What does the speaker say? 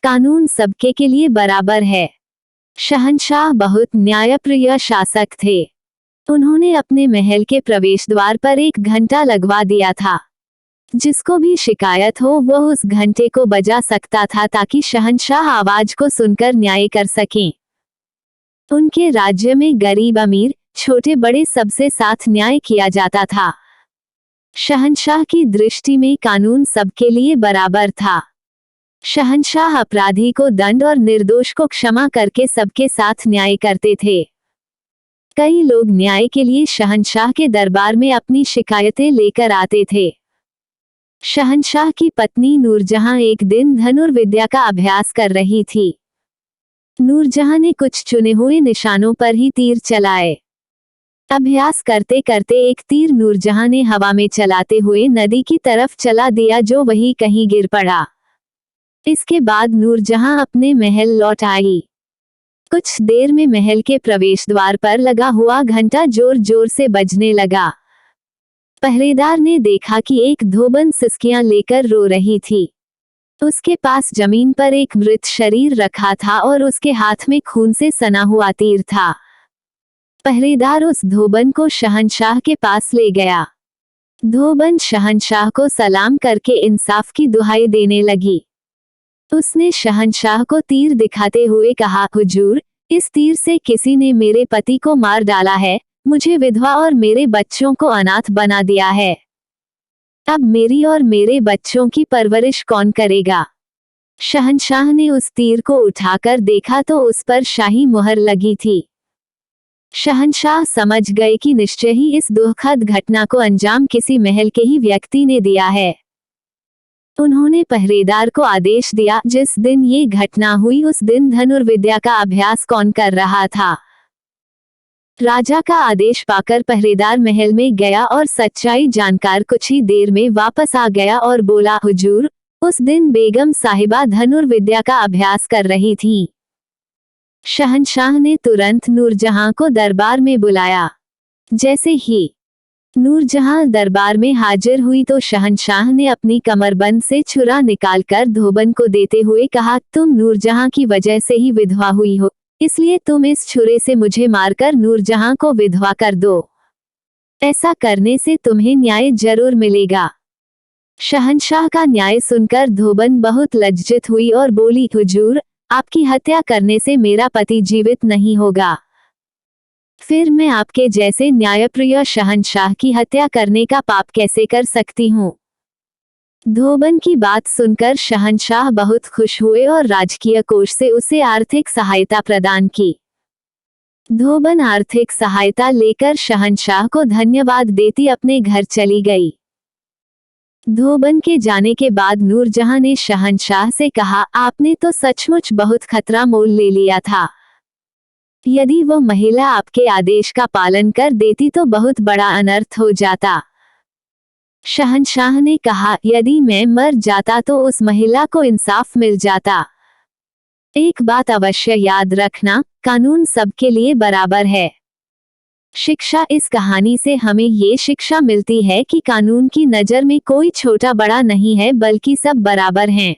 कानून सबके के लिए बराबर है। शहंशाह बहुत न्यायप्रिय शासक थे। उन्होंने अपने महल के प्रवेश द्वार पर एक घंटा लगवा दिया था। जिसको भी शिकायत हो वो उस घंटे को बजा सकता था ताकि शहंशाह आवाज को सुनकर न्याय कर सकें। उनके राज्य में गरीब अमीर छोटे बड़े सबसे साथ न्याय किया जाता था। शहंशाह की दृष्टि में कानून सबके लिए बराबर था। शहंशाह अपराधी को दंड और निर्दोष को क्षमा करके सबके साथ न्याय करते थे। कई लोग न्याय के लिए शहंशाह के दरबार में अपनी शिकायतें लेकर आते थे। शहंशाह की पत्नी नूरजहां एक दिन धनुर्विद्या का अभ्यास कर रही थी। नूरजहां ने कुछ चुने हुए निशानों पर ही तीर चलाए। अभ्यास करते करते एक तीर नूरजहां ने हवा में चलाते हुए नदी की तरफ चला दिया जो वहीं कहीं गिर पड़ा। इसके बाद नूरजहां अपने महल लौट आई। कुछ देर में महल के प्रवेश द्वार पर लगा हुआ घंटा जोर जोर से बजने लगा। पहरेदार ने देखा कि एक धोबन सिसकियां लेकर रो रही थी। उसके पास जमीन पर एक मृत शरीर रखा था और उसके हाथ में खून से सना हुआ तीर था। पहरेदार उस धोबन को शहंशाह के पास ले गया। धोबन शहंशाह को सलाम करके इंसाफ की दुहाई देने लगी। उसने शहंशाह को तीर दिखाते हुए कहा, हुजूर, इस तीर से किसी ने मेरे पति को मार डाला है, मुझे विधवा और मेरे बच्चों को अनाथ बना दिया है। अब मेरी और मेरे बच्चों की परवरिश कौन करेगा? शहंशाह ने उस तीर को उठाकर देखा तो उस पर शाही मुहर लगी थी। शहंशाह समझ गए कि निश्चय ही इस दुखद घटना को अंजाम किसी महल के ही व्यक्ति ने दिया है। उन्होंने पहरेदार को आदेश दिया, जिस दिन ये घटना हुई उस दिन धनुर्विद्या का अभ्यास कौन कर रहा था। राजा का आदेश पाकर पहरेदार महल में गया और सच्चाई जानकर कुछ ही देर में वापस आ गया और बोला, हुजूर, उस दिन बेगम साहिबा धनुर्विद्या का अभ्यास कर रही थीं। शहंशाह ने तुरंत नूरजहां को दरबार में बुलाया। जैसे ही नूरजहां दरबार में हाजिर हुई तो शहंशाह ने अपनी कमरबंद से छुरा निकालकर धोबन को देते हुए कहा, तुम नूरजहां की वजह से ही विधवा हुई हो, इसलिए तुम इस छुरे से मुझे मारकर नूरजहां को विधवा कर दो। ऐसा करने से तुम्हें न्याय जरूर मिलेगा। शहंशाह का न्याय सुनकर धोबन बहुत लज्जित हुई और बोली, हुजूर, आपकी हत्या करने से मेरा पति जीवित नहीं होगा। फिर मैं आपके जैसे न्यायप्रिय शहंशाह की हत्या करने का पाप कैसे कर सकती हूँ? धोबन की बात सुनकर शहंशाह बहुत खुश हुए और राजकीय कोष से उसे आर्थिक सहायता प्रदान की। धोबन आर्थिक सहायता लेकर शहंशाह को धन्यवाद देती अपने घर चली गई। धोबन के जाने के बाद नूरजहां ने शहंशाह से कहा, आपने तो सचमुच बहुत खतरा मोल ले लिया था। यदि वो महिला आपके आदेश का पालन कर देती तो बहुत बड़ा अनर्थ हो जाता। शहंशाह ने कहा, यदि मैं मर जाता तो उस महिला को इंसाफ मिल जाता। एक बात अवश्य याद रखना, कानून सबके लिए बराबर है। शिक्षा इस कहानी से हमें ये शिक्षा मिलती है कि कानून की नज़र में कोई छोटा बड़ा नहीं है बल्कि सब बराबर हैं।